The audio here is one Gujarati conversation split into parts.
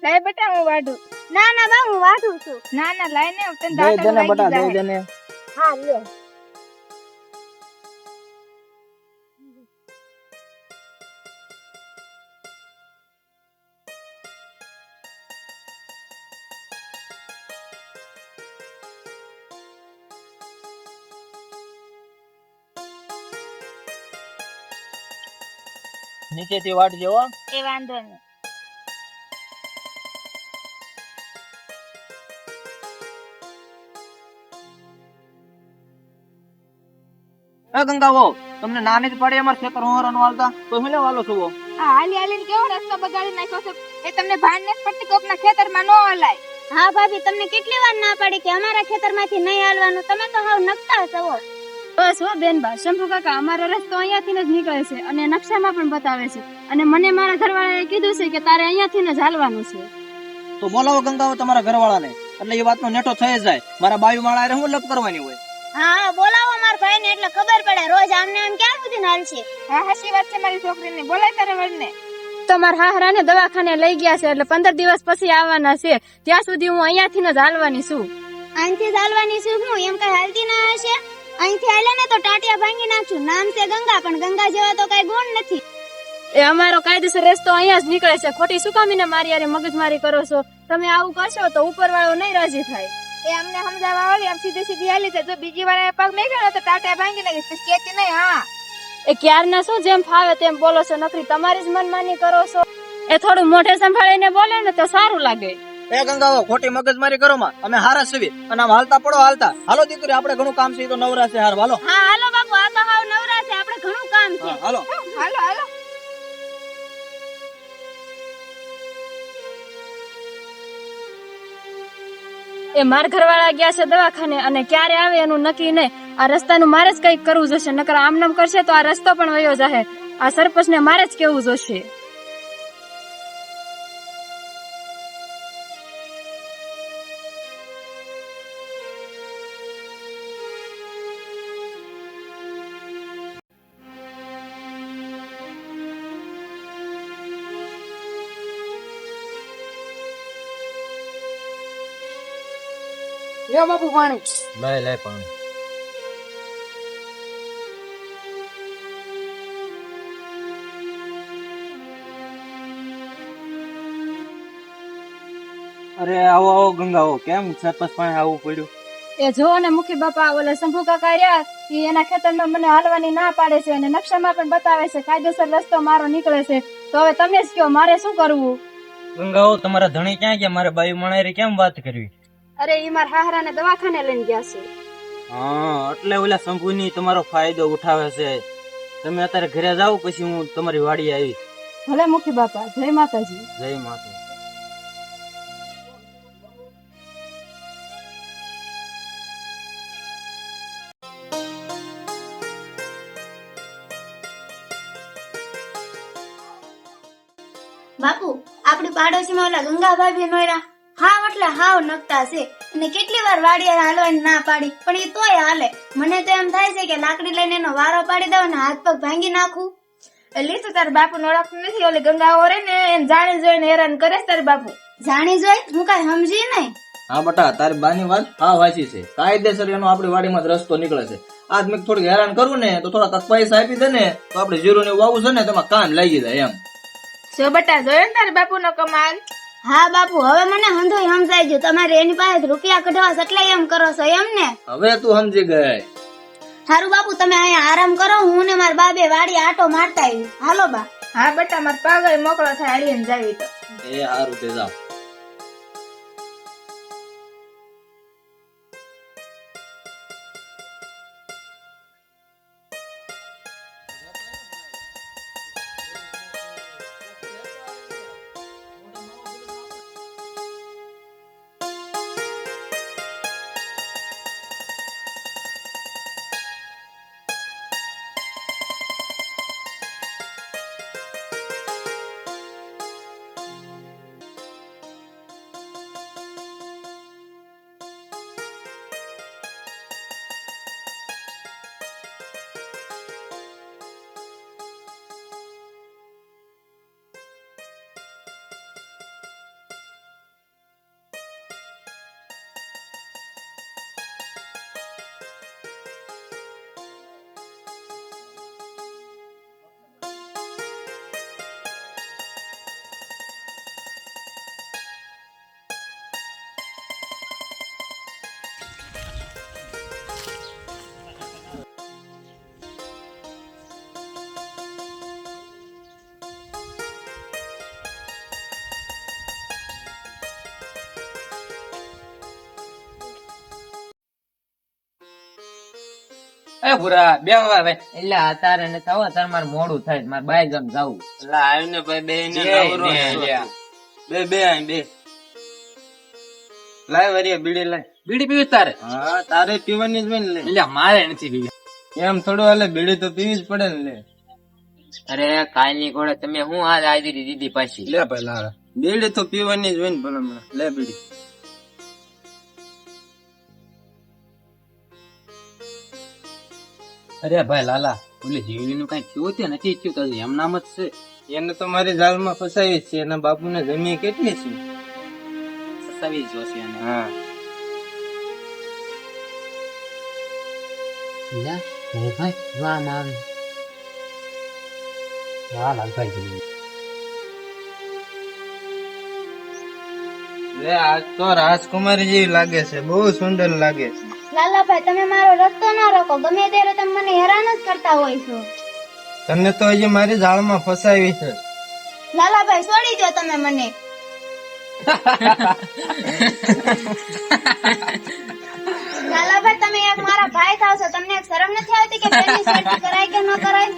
લાય બેટા હું વાઢું. ના ના બા હું વાઢું છું. ના ના લાય ને તને દઈ દાંતણ દેને વાગી બટા, દઈ જાય. દેને. હા લ્યો. નીચેથી વાટજો હો. એ વાંધો નહીં. ગંગાવો, તમને નાની જ પડી અમાર ખેતર હોવાનું હાલતા તો હું લેવા વાલો છું. આ હાલી હાલીને કેવો રસ્તો બગાડી નાખ્યો છે. એ તમને ભાન નથી પડતી કોકના ખેતરમાં નો હલાય. હા ભાભી તમને કેટલી વાર ના પાડી કે અમારા ખેતરમાંથી નહીં હાલવાનું. તમે તો હાવ નકતા છો. બસ હો બેનબા, શંભુ કાકા અમારો રસ્તો અહીંયાથી જ નીકળે છે અને નકશામાં પણ બતાવે છે અને મને મારા ઘરવાળાએ કીધું છે કે તારે અહીંયાથી જ હાલવાનું છે. તો બોલાવો ગંગાવો તમારા ઘરવાળાને, એટલે એ વાતનો નેટો થઈ જાય. મારા બાયુ માળા હું લપ કરવાની હોય. હા બોલાવો મારા ભાઈને એટલે ખબર પડે. રોજ આમને આમ ક્યાં સુધી હાલશે. હા હાચી વાત છે મારી છોકરીની. બોલાય તારે વડને. તો મારા હાહરાને દવાખાને લઈ ગયા છે એટલે 15 દિવસ પછી આવવાના છે. ત્યાં સુધી હું અહીંયાથી જ હાલવાની છું. અહીંથી જ હાલવાની છું હું? એમ કઈ હાલતી ના હશે. અહીંથી હાલે ને તો ટાટિયા ભાંગી નાખશું. નામ છે ગંગા, પણ ગંગા જેવા તો કઈ ગુણ નથી. એ અમારો કાયદેસર રસ્તો અહીંયા જ નીકળે છે. ખોટી શું કામીને મારી યારે મગજમારી કરો છો? તમે આવું કરશો તો ઉપરવાળો નહીં રાજી થાય. એ અમને સમજાવવા વાળી આમ સીધી સીધી હાલી છે. જો બીજી વાર પગ મેક્યો તો ટાટા ભાંગી નાખીશ. પછી કેતી નહીં. હા એ ક્યારના શું જેમ ફાવે તેમ બોલો છો, નકરી તમારી જ મનમાની કરો છો. એ થોડું મોઢે સંભાળીને બોલે ને તો સારું લાગે. એ ગંગાવો, ખોટી મગજમારી કરો માં. અમે હારા સેવી અને આમ હાલતા પડો હાલતા. હાલો દીકરી, આપણે ઘણું કામ છે, તો નવરા છે. હાર હાલો. હા હાલો બાપુ, આ તો હાવ નવરા છે. આપણે ઘણું કામ છે. હાલો. હાલો હાલો. એ માર ઘરવાળા ગયા છે દવાખાને અને ક્યારે આવે એનું નક્કી નહીં. આ રસ્તાનું મારે જ કંઈક કરવું જોશે, નકર આમ નામ કરશે તો આ રસ્તો પણ વયો જાહે. આ સરપંચને મારે જ કેવું જોશે. લ્યો બાપુ પાણી. લઈ પાણી. અરે આવો આવો ગંગાવો, કેમ સરપંચ પાસે આવવું પડ્યું? એ જો ને મુખી બાપા, ઓલે શંભુ કાકા રહ્યા એ એના ખેતરમાં મને હાલવાની ના પાડે છે અને નકશામાં પણ બતાવે છે કાયદેસર રસ્તો મારો નીકળે છે. તો હવે તમે જ કહો મારે શું કરવું? ગંગાવો, તમારા ધણી ક્યાં ગયા? મારે બાયુ માણારી કેમ વાત કરવી? અરે ઈ મારા હાહરાને દવાખાને લઈને ગયા છે. હા, એટલે ઓલા શંભુની તમારો ફાયદો ઉઠાવે છે. તમે અત્યારે ઘરે જાઓ, પછી હું તમારી વાડી આવીશ. ભલે મુખી બાપા, જય માતાજી. જય માતા. બાપુ, આપણી પાડોશીમાં ઓલા ગંગા ભાભી નોયરા હાવ એટલે હાવ નકતા છે. અને કેટલી વાર વાડિયા હાલવાની ના પાડી, પણ એ તોય હાલે. મને તો એમ થાય છે કે લાકડી લઈને એનો વારો પાડી દઉં ને હાથ પગ ભાંગી નાખું. એટલે તો તાર બાપુ ઓળખતું નથી. ઓલી ગંગા ઓરે ને એને જાણી જોઈને હેરાન કરે છે તાર બાપુ. જાણી જોઈ હું કઈ સમજી નહીં. હા બટા, તારી બાની વાત હા વાંચી છે. કાયદેસર એનો આપણી વાડીમાં જ રસ્તો નીકળે છે. આજ મેં થોડીક હેરાન કરું ને તો થોડા પૈસા આપી દે ને તો આપણે જીરું ને વાવું છે ને તેમાં કામ લાગી જાય એમ. જો બટા, જોયો ને તાર બાપુ નો કમાલ. હા બાપુ, હવે મને હંધુય સમજાઈ ગયું. તમારે એની પાસે રૂપિયા કઢવા એટલે એમ કરો છો એમ ને? હવે તું સમજી ગઈ. સારું બાપુ, તમે અહીંયા આરામ કરો. હું ને મારા બાબે વાડી આટો મારતા આવી. હાલો બા. હા બટા, માર પગ મોકળો થાય હાલીને જાવી તો. એ હારું તે જાવ. એ ભૂરા બે ભાઈ એટલે અત્યારે ને થવો અત્યારે મારે મોડું થાય મારે બાઈક ગામ જવું. એટલે આવ્યું ને ભાઈ બે ને નવરો બે બે આય બે લાય વરિયા બીડી લાય. બીડી પીવી તારે? હા તારે પીવાની જ હોય ને લે. એટલે મારે નથી પીવી. એમ થોડું હાલે, બીડી તો પીવી જ પડે ને લે. અરે કાલની ઘોડે તમે હું આજ આવી દીધી પાછી. લે ભાઈ લાવે બીડી તો પીવાની જ હોય ને ભલા લે બીડી. અરે ભાઈ લાલા ઓલી જીવલી નું કઈ થયું છે નથી થયું તો એમ નામ જ છે. એને તો મારી જાળમાં ફસાવી છે, એના બાપુને જમી કેટલી છે. સતાવી જોશે એને. હા ભાઈ જો આમ આવે. હા લાલભાઈ લે આજ તો રાજકુમારી જેવી લાગે છે, બહુ સુંદર લાગે છે. લાલાભાઈ તમે મારો રસ્તો ના રોકો, ગમે ત્યારે તમે મને હેરાન જ કરતા હોય છો. તને તો હજી મારી જાળમાં ફસાવી છે. લાલાભાઈ છોડી દો તમે મને. લાલાભાઈ તમે એક મારા ભાઈ થાવ છો, તમને એક શરમ નથી આવતી કે બેની સેટિંગ કરાય કે ન કરાય?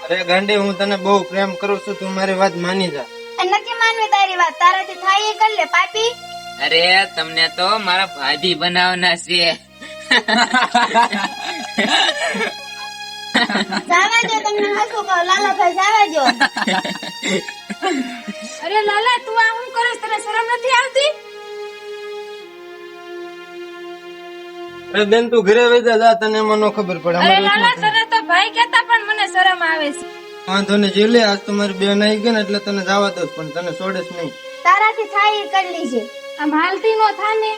અરે ગાંડી, હું તને બહુ પ્રેમ કરું છું, તું મારી વાત માની જા. નથી માનવી તારી વાત, તારાથી થાય એ કરી લે પાપી. અરે તમને તો મારા ભાભી બનાવવાના છે. જાવા દો, તમને હસું કહું લાલાભાઈ, જાવા દો. અરે લાલા તું આ હું કરે તને શરમ નથી આવતી? અરે બેન તું ઘરે વઈ જા, તને એમાં નો ખબર પડે. અરે લાલા તને તો ભાઈ કહેતા પણ મને શરમ આવે છે. વાંધો ને જીવ લે, આજ તો મારી બેન આવી ગઈ ને એટલે તને જવા દઉં, પણ તને છોડેશ નહીં. તારાથી થાય એ કરી લીજે. આમ હાલતી નો થાને.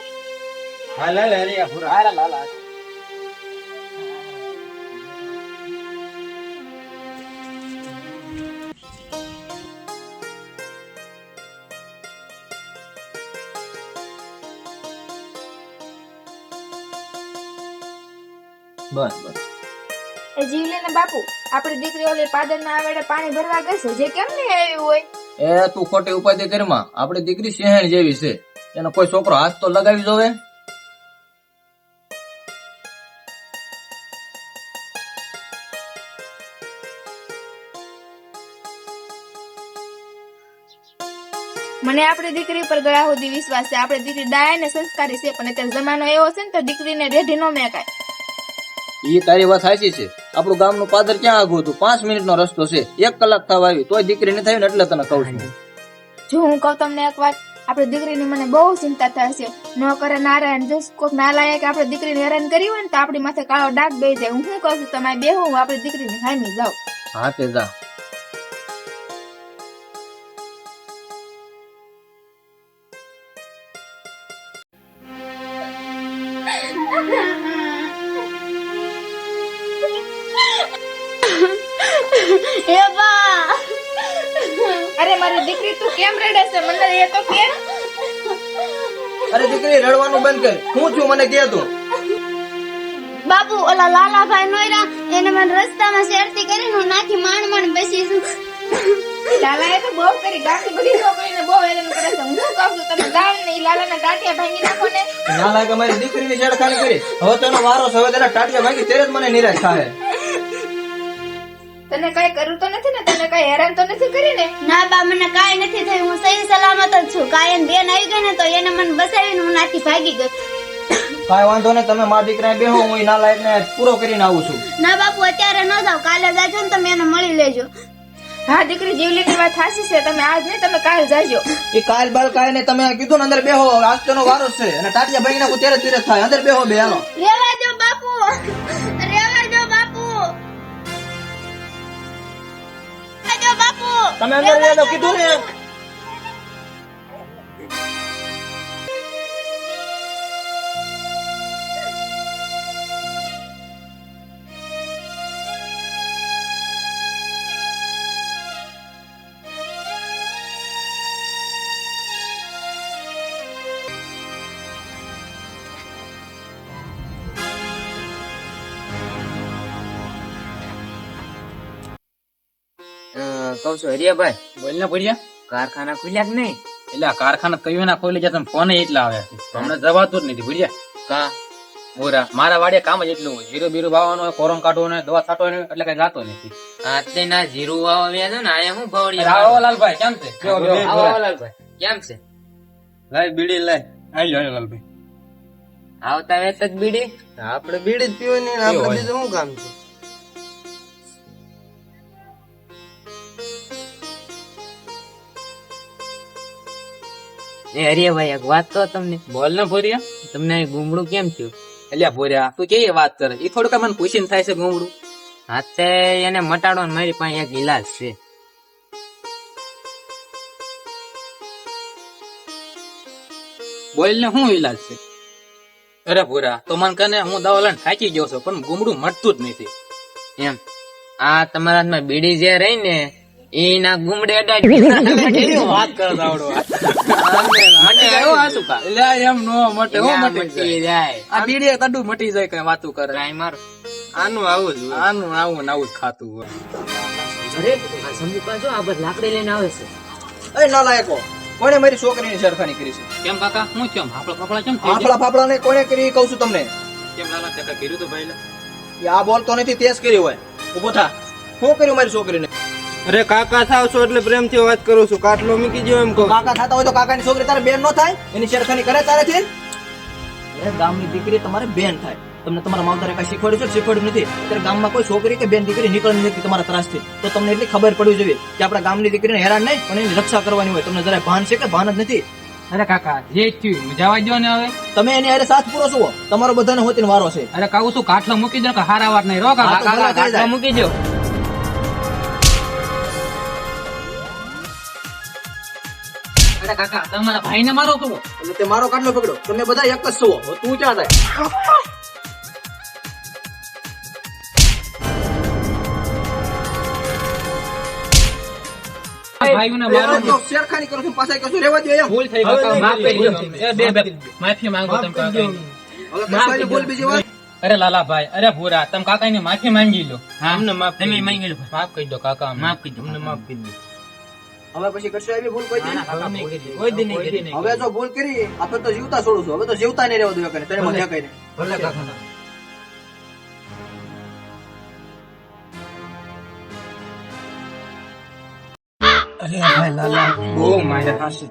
હાલ હાલ હરિયા ભૂરા. હાલ લાલા. બસ બસ. એ જીવલી ને બાપુ, આપડી દીકરી ઓલી પાદર ના આવેડે પાણી ભરવા ગઈ છે, જે કેમ નહીં આવ્યું હોય? એ તું ખોટી ઉપાધિ કરમાં, આપડી દીકરી શહેણ જેવી છે, એનો કોઈ છોકરો હાથ તો લગાવી જોવે. મને આપડી દીકરી પર ગયા સુધી વિશ્વાસ છે. આપડી દીકરી ડાયા ને સંસ્કારી છે, પણ અત્યારે જમાનો એવો છે ને તો દીકરીને રેઢી નો મેકાય. ઈ તારી વાત સાચી છે. આપણું ગામનું પાદર ક્યાં આગું હતું? 5 મિનિટનો રસ્તો છે, 1 કલાક થવા આવી તોય દીકરી નથી આવી ને એટલે તને કહું છું. જો હું કહું તમને એક વાત, આપડી દીકરીની મને બહુ ચિંતા થાય છે. ન કરે નારાયણ, જો કોઈક નાલાયક આપડી દીકરીને હેરાન કરી હોય ને તો આપડી માથે કાળો ડાઘ બેસી જાય. હું શું કહું છું, તમારે બેહો, હું આપડી દીકરીની હામી જાઉં. હા તે જા. એ બા, અરે મારી દીકરી તું કેમ રડે છે? મને એ તો કે. અરે દીકરી રડવાનું બંધ કર. હું છું મને કે તું. બાપુ ઓલા લાલાભાઈ નોયરા એને મને રસ્તામાં શેરતી કરીને હું નાખી માંડ માંડ બેસી છું. લાલાએ તો બહુ કરી, ગામની બધી છોકરીને બહુ હેરાન કરે છે. હું કહું છું તમે જાઓ ને ઈ લાલાના ટાટિયા ભાંગી નાખો ને. ના લાગે મારી દીકરીની છેડખાની કરી. હવે તેનો વારો છે, હવે તેના ટાટિયા ભાગી ત્યારે જ મને નિરાશ થાય. તને કઈ કર્યું તો નથી ને? તને કઈ હેરાન તો નથી કરી ને? ના બા, મને કાંઈ નથી થયું, હું સહી સલામત જ છું. કાયન બેન આવી ગઈ ને તો એને મને બસાવીને હું નાથી ભાગી ગઈ. કાંઈ વાંધો નહીં, તમે મારા દીકરાને બેહો, હું ઈ નાલાયક ને પૂરો કરીને આવું છું. ના બાપુ, અત્યારે ન જાવ, કાલે જાજો ને તમે એને મળી લેજો. હા દીકરી, જીવલીની વાત સાચી છે. તમે આજ નહીં, તમે કાલ જાજો. એ કાલ બાલ કાંઈ નહીં, તમે કીધું ને અંદર બેહો, આજ તેનો વારો છે અને ટાટિયા ભાગી નાખું ત્યારે જ તીરથ થાય. અંદર બેહો બે, હાલો. રેવા દો બાપુ, રેવા દો બાપુ, રેવા દો બાપુ. તમે અંદર બેહો કીધું ને. કહું છું હરિયાભાઈ, બોલ ને પડ્યા. કારખાના ખુલ્યા કે નહીં? એટલે આ કારખાના કયું ના ખોલી જાય, તમે ફોન એટલા આવ્યા છે, તો હમણાં જવાતું જ નથી ભૂલ્યા. કા બોરા મારા વાડે કામ જ એટલું હોય જીરું બીરું વાવવાનું હોય કોરમ કાઢવાનું હોય દવા છાંટવાની હોય એટલે કઈ જાતો નથી અત્યારના જીરું વાવ્યા છે ને અહીંયા હું ભવડી આવો લાલભાઈ કેમ છે આવો લાલભાઈ કેમ છે લાય બીડી લાય. આયો લાલભાઈ આવતા વેત જ બીડી આપણે બીડી જ પીવાની ને આપણે બીજું શું કામ છે? એ હરિયાભાઈ એક વાત કહો તમને બોલ ને ભોરિયા તમને અહીં ગુમડું કેમ થયું અલ્યા ભોરિયા તું કેવી વાત કરે એ થોડુંક મને પૂછીને થાય છે ગુમડું હાથે એને મટાડવાનો મારી પાસે એક ઈલાજ છે બોલ ને શું ઈલાજ છે અરે ભોરા તો મને કને હું દવા લઈને થાકી ગયો છું પણ ગુમડું મટતું જ નથી એમ આ તમારા હાથમાં બીડી જે રહી ને એના ગુમડે અડાડી કેવી વાત કરે દાવડો મટે આવ્યો આ શું કા એટલે એમ નો મટે હો મટી જાય આ બીડી તડું મટી જાય કઈ વાતું કરે ટ્રાય મારો આનું આવું જ હોય. આનું આવું ને આવું જ ખાતું હોય અરે આ સમજી પાછો આ બધ લાકડી લઈને આવે છે એ નાલાયકો કોણે મારી છોકરીની છેડખાની કરી છે? કેમ કાકા હું કેમ આપડા ફાફડા કેમ થઈ આફલા ફાફડા ને કોણે કરી કહું છું તમને? કેમ લાલા કાકા કર્યું તો ભાઈ એ આ બોલતો નથી તે જ કરી હોય. ઉભો થા. શું કર્યું મારી છોકરીને? અરે કાકા થાવ છો એટલે પ્રેમથી વાત કરું છું. કાટલો મૂકી દો એમ કહો. કાકા થતા હોય તો કાકાની છોકરી તારે બેન નો થાય? એની છેડખાની કરે તારેથી? અરે ગામની દીકરી તમારે બેન થાય. તમને તમારા માવતરે કઈ શીખવાડ્યું છે? શીખવાડ્યું નથી. અત્યારે ગામમાં કોઈ છોકરી કે બેન દીકરી નીકળતી નથી તમારા ત્રાસથી. તો તમને એટલી ખબર પડવી જોઈએ કે આપણા ગામની દીકરીને હેરાન નહીં પણ એની રક્ષા કરવાની હોય. તમને જરાય ભાન છે કે ભાન જ નથી? અરે કાકા જે થયું જવા દો ને હવે તમે એની હારે સાથ પૂરો છો. તમારો બધાને હોતીને વારો છે. અરે કાકુ શું કાટલો મૂકી દો કે હારા વાત નહીં રો હા, તો કાકા ભલા થઈ જાય. મૂકી દો અરે કાકા તમારા ભાઈને મારો તો એટલે તે મારો કાટલો પકડો. તમે બધા એક જ છો. હવે તું ક્યાં જાય? ભાઈઓને મારો તો છેડખાની કરું છું પાછા કશું રહેવા દો એમ. ભૂલ થઈ કાકા માફ કરી દો એ બે માફી માંગો તમે કાકા હવે કશાયની ભૂલ બીજી વાર. અરે લાલાભાઈ અરે ભૂરા તમે કાકાની માફી માંગી લો અમને માફ તમે માંગી લો માફ કરી દો કાકા માફ કરી દો માફ કરી દો હવે પછી કરશો એવી ભૂલ કોઈ દી? કોઈ દી નહીં કરી. હવે જો ભૂલ કરી આપણે તો જીવતા છોડું છું. હવે તો જીવતા નહીં રહેવા દો કરે તને મને કહીને. ભલે કાકા બહુ માયા ખાશે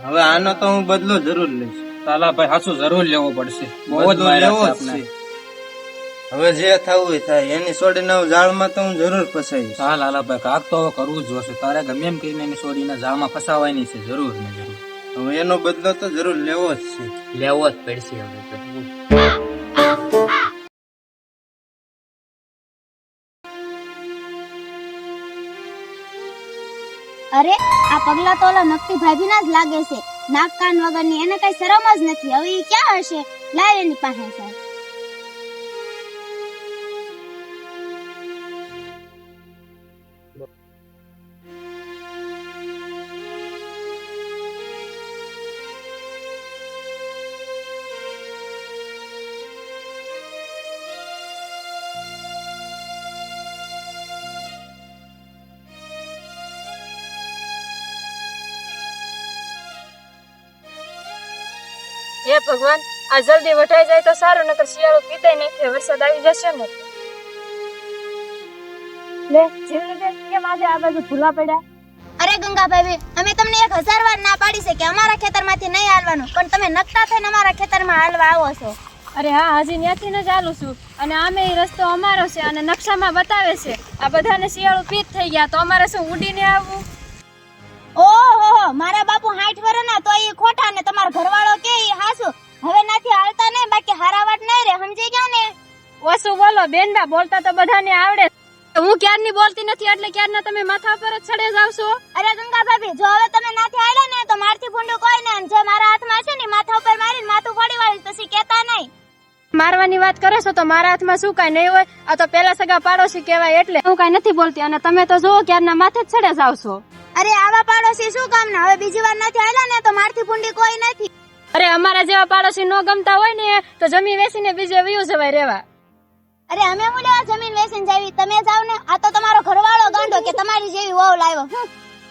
હવે આનો તો હું બદલો જરૂર લઈશ. લાલાભાઈ હાસુ જરૂર લેવો પડશે બહુ જ બદલો માર્યા લેવો છે જ આપને. છે. હવે જે થવું એ થાય. એની છોડીને હું જાળમાં તો હું જરૂર ફસાઈશ. હા લાલાભાઈ કાક તો હવે કરવું જ જોશે તારે ગમે એમ કરીને એની છોડીને જાળમાં ફસાવાની છે જરૂર ને જરૂર હવે એનો બદલો તો જરૂર લેવો જ છે. લેવો જ પડશે હવે તો અરે આ પગલા તો ઓલા નકટી ભાભી ના જ લાગે છે. નાક કાન વગરની એને કઈ શરમ જ નથી. હવે ઈ ક્યાં હશે? લાય એની પાસે સાહેબ. હે ભગવાન આ જલ્દી વટાઈ જાય તો સારું નકર શિયાળો પીતાય નહીં થાય. વરસાદ આવી જશે ને લે જીવની બેન કેમ આજે આ બાજુ ભૂલા પડ્યા? અરે ગંગા ભાભી, અમે તમને 1000 વાર ના પાડી છે કે અમારા ખેતરમાંથી નહીં હાલવાનું, પણ તમે નકટા થઈને અમારા ખેતરમાં હાલવા આવો છો. અરે હા હજી ત્યાંથી ન ચાલુ છું અને આમે ઈ રસ્તો અમારો છે અને નકશામાં બતાવે છે. આ બધાને શિયાળો પીત થઈ ગયા તો અમારે શું ઉડીને આવવું? ઓહો, મારા બાપુ 60 વર્ષના તો ઈ ખોટા ને તમારો ઘરવાળો કે ઈ હાસુ. હવે નથી હાલતા ને, બાકી હારાવાટ નહીં રે, સમજી ગયા ને? ઓછું બોલો બેનબા, બોલતા તો બધાને આવડે. હું ક્યારની બોલતી નથી એટલે ક્યારના તમે માથા પર જ ચડે જાવ છો. અરે ગંગા ભાભી, જો હવે તમે નાથી હાલ્યા ને તો મારથી ભૂંડું કોઈ ને, જે મારા હાથમાં છે ને માથા ઉપર મારીને માથું ફોડી વાળીશ, પછી કહેતા નહીં. મારવાની વાત કરો છો તો મારા હાથમાં શું કાંઈ નહીં હોય. આ તો પેલા સગા પાડોશી કહેવાય એટલે હું કાંઈ નથી બોલતી અને તમે તો જુઓ ક્યારના માથે જ ચડે જાવ છો. અરે આવા પાડોશી શું કામ ના? હવે બીજી વાર નથી હાલ્યા ને તો મારથી ભૂંડી કોઈ નથી. અરે અમારા જેવા પાડોશી ન ગમતા હોય ને તો જમીન વેચીને બીજે વયું જવાય રહેવા. અરે અમે હું લેવા જમીન વેચીને જાવી? તમે જાવ ને. આ તો તમારો ઘરવાળો ગાંડો કે તમારી જેવી વહુ લાવ્યો.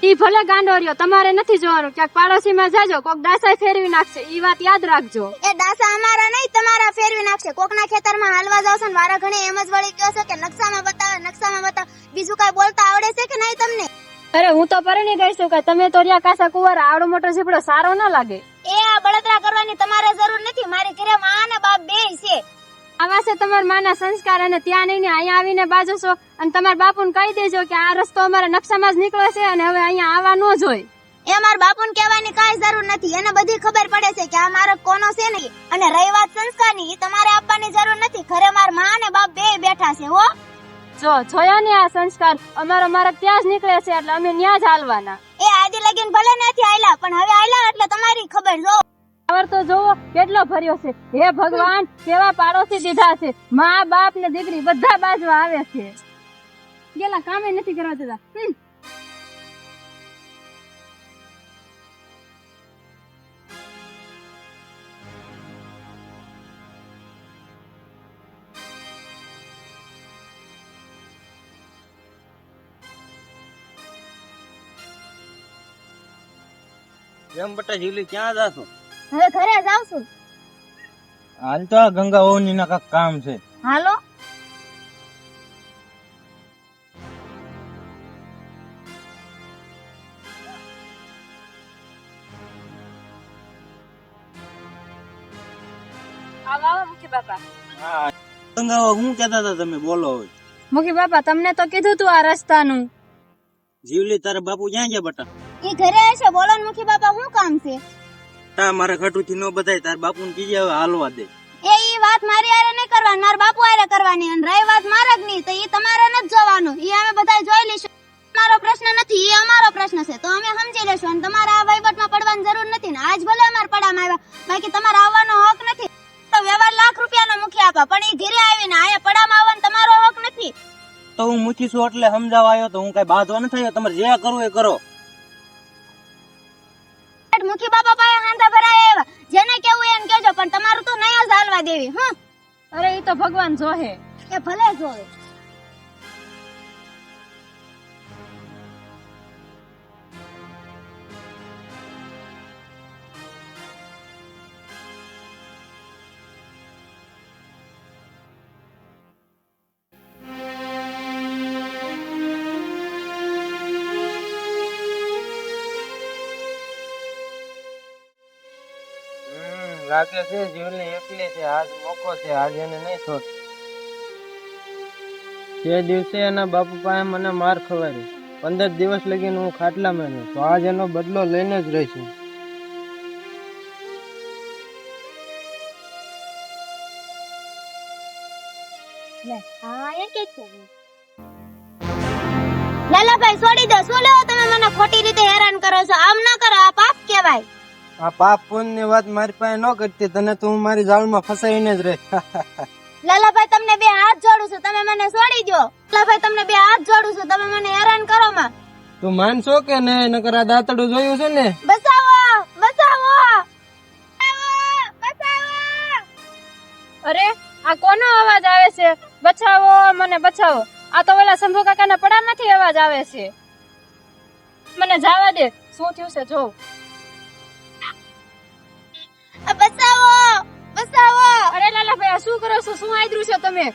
ઈ ભલે ગાંડો રહ્યો, તમારે નથી જોવાનું. ક્યાંક પાડોશીમાં જાજો, કોક ડાસાઈ ફેરવી નાખશે, ઈ વાત યાદ રાખજો. એ ડાસા અમારા નહીં, તમારા ફેરવી નાખશે. કોકના ખેતરમાં હાલવા જાવ છો ને વારા ઘણે એમ જ વળી કહો છો કે નકશામાં બતાવે. બીજું કઈ બોલતા આવડે છે કે નહીં તમને? અરે હું તો પરણી ગઈ છું, કે તમે તો રહ્યા કાસા કુંવારા, આવડો મોટો ઝીપડો સારો ન લાગે. એ આ બળતરા કરવાની તમારે જરૂર નથી. મારી ઘરે માં અને બાપ બેય છે. આવા છે તમારા માના સંસ્કાર, અને ત્યાં નહીં ને અહીંયા આવીને બાજુ છો. અને તમારા બાપુને કહી દેજો કે આ રસ્તો અમારા નકશામાં જ નીકળે છે અને હવે અહીંયા આવવા ન જોઈએ. એ મારા બાપુને કહેવાની કાંઈ જરૂર નથી. એને બધી ખબર પડે છે કે આ મારો કોનો છે ને. અને રહી વાત સંસ્કારની, એ તમારે આપવાની જરૂર નથી. ઘરે મારા માં અને બાપ બેય બેઠા છે હો. જો જોયા ને આ સંસ્કાર, અમારો માર્ગ ત્યાં જ નીકળે છે એટલે અમે ત્યાં જ હાલવાના. એ આદિ લગીન ભલે નથી આયલા, પણ હવે આયલા એટલે તમારી ખબર. જો આવર તો જોવો કેટલો ભર્યો છે. હે ભગવાન, કેવા પાડોશી દીધા છે. મા બાપ ને દીકરી બધા બાજવા આવે છે. ગેલા કામે નથી કરવા દેતા. એમ બટા જીવલી ક્યાં જાશો? હવે ઘરે જાવ છું. હાલ તો આ ગંગા ઓની ના કાંઈક કામ છે. હાલો. આવો આવો મુખી બાપા. હા ગંગા હું કહેતા હતા તમે બોલો હવે. મુખી બાપા તમને તો કીધું તું આ રસ્તાનું. જીવલી તારા બાપુ ક્યાં ગયા બટા? એ ઘરે હશે. બોલો ને મુખી બાપા, શું કામ છે? તા મારા ખટુથી નો બધાય તાર બાપુ ને કીજે હવે હાલવા દે. એ વાત મારી હારે નહીં કરવાની, મારા બાપુ હારે કરવાની. અને રહી વાત મારા જ નહીં, તો એ તમારે નથી જોવાનું. એ અમે બધા જોઈ લઈશું. તમારો પ્રશ્ન નથી, એ અમારો પ્રશ્ન છે, તો અમે સમજી લેશું. અને તમારે આ વહીવટમાં પડવાની જરૂર નથી ને. આજ ભલે અમારે પડામાં આવ્યા, બાકી તમારે આવવાનો હક નથી. તો વ્યવહાર ₹1,00,000 મુખી આપા, પણ એ ઘરે આવીને આયા પડામાં આવવાનો તમારો હક નથી. તો હું મૂકી છું એટલે સમજાવવા આવ્યો, તો હું કઈ બાંધવા નથી આવ્યો. તમારે જે કરવું એ કરો. મુખી બાપા પાસે હાંધા ભરાય આવ્યા, જેને કેવું એને કેજો, પણ તમારું તો નહીં જ હાલવા દેવી. અરે ઈ તો ભગવાન જોહે. એ ભલે જોવે. લાગે છે જીવલી એકલી છે. આજ મોકો છે, આજ એને નહીં છોડ. તે દિવસે એના બાપુ પાસે મને માર ખવારી. 15 દિવસ લગીને હું ખાટલામાં રહ્યો, તો આજ એનો બદલો લઈને જ રહીશું. લાલાભાઈ છોડી દો. શું લેવો તમે મને ખોટી રીતે હેરાન કરો છો? આમ ના કરો, આ પાપ કહેવાય. આ પાપ પુણ્ય ની વાત મારી પાસે ન કરતી, તને તો હું મારી જાળમાં ફસાઈને જ રહે. લાલાભાઈ તમને 2 હાથ જોડું છું, તમે મને છોડી દો. લાલાભાઈ તમને 2 હાથ જોડું છું, તમે મને હેરાન કરો માં. તું માનશો કે ને? નકર આ દાંતડું જોયું છે ને. બચાવો, બચાવો, અરે આ કોનો અવાજ આવે છે? બચાવો, મને બચાવો. આ તો ઓલા શંભુ કાકાના પડા નથી અવાજ આવે છે. મને જવા દે, શું થયું છે જો. બચાવો, બચાવો. અરે લાલાભાઈ આ શું કરો છો? શું આદરું છો તમે?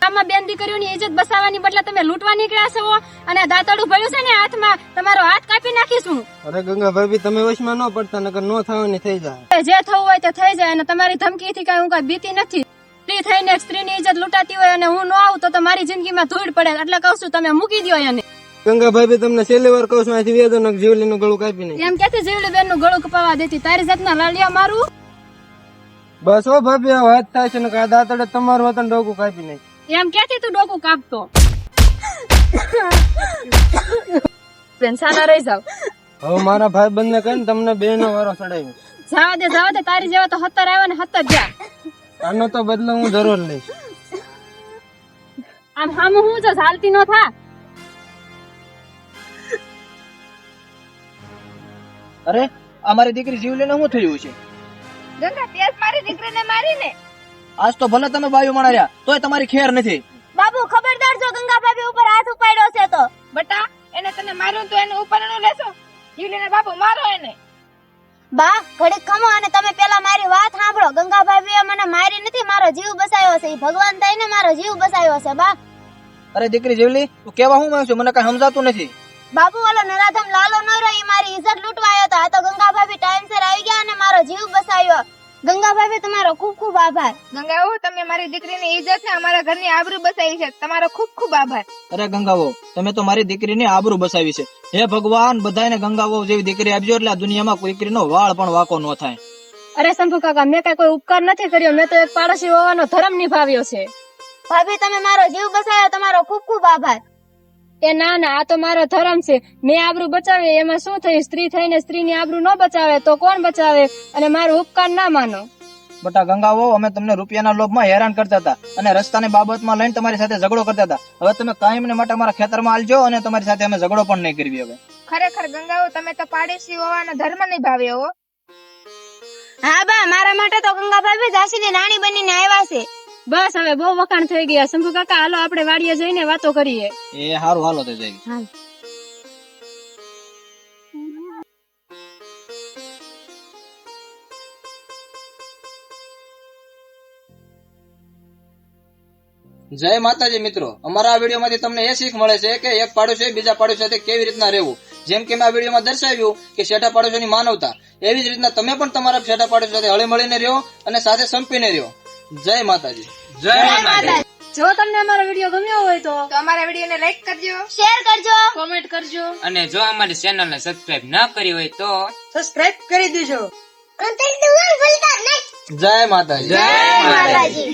ગામમાં બેન દીકરીઓની ઇજ્જત બસાવવાની બદલે તમે લૂંટવા નીકળ્યા છો. અને દાંતડું ભર્યું છે ને હાથમાં, તમારો હાથ કાપી નાખીશું. અરે ગંગા ભાભી તમે વશમાં ન પડતા, નકર નો થવાની થઈ જાય. જે થવું હોય તે થઈ જાય. અને તમારી ધમકીથી કઈ હું કઈ બીતી નથી. સ્ત્રી થઈને સ્ત્રીની ઇજ્જત લૂંટાતી હોય અને હું ન આવું તો તમારી જિંદગીમાં ધૂળ પડે. એટલે કહું છું તમે મૂકી દો એને. ગંગા ભાભી તમને છેલ્લી વાર કહું છું, અહીંથી વેદો નક જીવલી નું ગળું કાપી નહીં. એમ ક્યાંથી જીવલી બેન નું ગળું કપાવા દેતી? તારી જાતના લાલિયા મારું. બસ હો ભાભી, આ વાત થાય છે ને આ દાંતડે તમારું વતન ડોકું કાપી નહીં. એમ ક્યાંથી તું ડોકું કાપતો? બેન સાના રહી જાવ. હવે મારા ભાઈ બંધ ને કહીને તમને 2 નો વારો ચડાવ્યો. જવા દે તારી જેવા તો 70 આવ્યા ને 70 ગયા. આનો તો બદલો હું જરૂર લઈશ. આમ હામ હું જો ચાલતી નો થા. અરે અમારી દીકરી જીવલીને શું થયું છે? ગંગા તેજ મારી દીકરીને મારીને. આજ તો ભલે તમે બાયું માર્યા, તોય તમારી ખેર નથી. બાબુ ખબરદાર, જો ગંગા ભાભી ઉપર હાથ ઉપાડ્યો છે તો. બટા એને તને માર્યું તો એનું ઉપરનું લેશો? જીવલીને બાપુ મારો એને. બા ઘડીક ખમો અને તમે પેલા મારી વાત સાંભળો. ગંગા ભાભીએ મને મારી નથી, મારો જીવ બચાવ્યો છે. ઈ ભગવાન થઈને મારો જીવ બચાવ્યો છે બા. અરે દીકરી જીવલી, તું કેવા હું માંગુ છું, મને કઈ સમજાતું નથી. બાપુ ઓલો નરાધમ લાલો ન રહ્યો, ઈ મારી ઇજ્જત લૂંટવા આવ્યો હતો. આ તો ગંગા ભાભી ટાઈમસર આવી ગયા અને મારો જીવ બચાવ્યો. ગંગા ભાભી તમારો ખૂબ ખૂબ આભાર. ગંગાઓ, તમે મારી દીકરીની ઇજ્જત ને અમારા ઘરની આબરૂ બચાવી છે. તમારો ખૂબ ખૂબ આભાર. અરે ગંગાવો, તમે તો મારી દીકરીની આબરૂ બચાવી છે. હે ભગવાન, બધાને ગંગાવો જેવી દીકરી આપજો એટલે આ દુનિયામાં કોઈ દીકરીનો વાળ પણ વાંકો ન થાય. અરે શંભુ કાકા, મેં કઈ કોઈ ઉપકાર નથી કર્યો, મેં તો એક પાડોશી હોવાનો ધર્મ નિભાવ્યો છે. ભાભી તમે મારો જીવ બચાવ્યો, તમારો ખૂબ ખૂબ આભાર. એ ના ના, આ તો મારો ધર્મ છે. મેં આબરૂ બચાવી, એમાં શું થયું? સ્ત્રી થઈને સ્ત્રીની આબરૂ ન બચાવે તો કોણ બચાવે? અને મારો ઉપકાર ના માનો. બટા ગંગાવો, અમે તમને રૂપિયાના લોભમાં હેરાન કરતા હતા અને રસ્તાની બાબતમાં લઈને તમારી સાથે ઝઘડો કરતા હતા. હવે તમે કાયમને માટે અમારા ખેતરમાં આલજો અને તમારી સાથે અમે ઝઘડો પણ નહીં કરવી. હવે ખરેખર ગંગાઓ, તમે તો પાડોશી હોવાનો ધર્મ નિભાવ્યો હો. હા બા, મારા માટે તો ગંગા ભાભી ઝાંસીની રાણી બનીને આવ્યા છે. બસ હવે બહુ વખાણ થઈ ગયા. શંભુ કાકા, હાલો આપણે વાડીએ જઈને વાતો કરીએ. એ હારું, હાલો તો જઈ. જય માતાજી મિત્રો, અમારા આ વિડીયોમાંથી તમને એ શીખ મળે છે કે એક પાડોશી બીજા પાડોશી સાથે કેવી રીતના રહેવું. જેમ કે મેં આ વિડીયોમાં દર્શાવ્યું કે શેઠા પાડોશીની માનવતા, એવી જ રીતના તમે પણ તમારા શેઠા પાડોશી સાથે હળી મળીને રહ્યો અને સાથે સંપીને રહ્યો. જય માતાજી. જય માતાજી. જો તમને અમારો વિડીયો ગમ્યો હોય તો અમારા વિડીયોને લાઈક કરજો, શેર કરજો, કોમેન્ટ કરજો. અને જો અમારી ચેનલને સબસ્ક્રાઇબ ન કરી હોય તો સબસ્ક્રાઇબ કરી દેજો. અને ભૂલતા નહીં. જય માતાજી. જય માતાજી.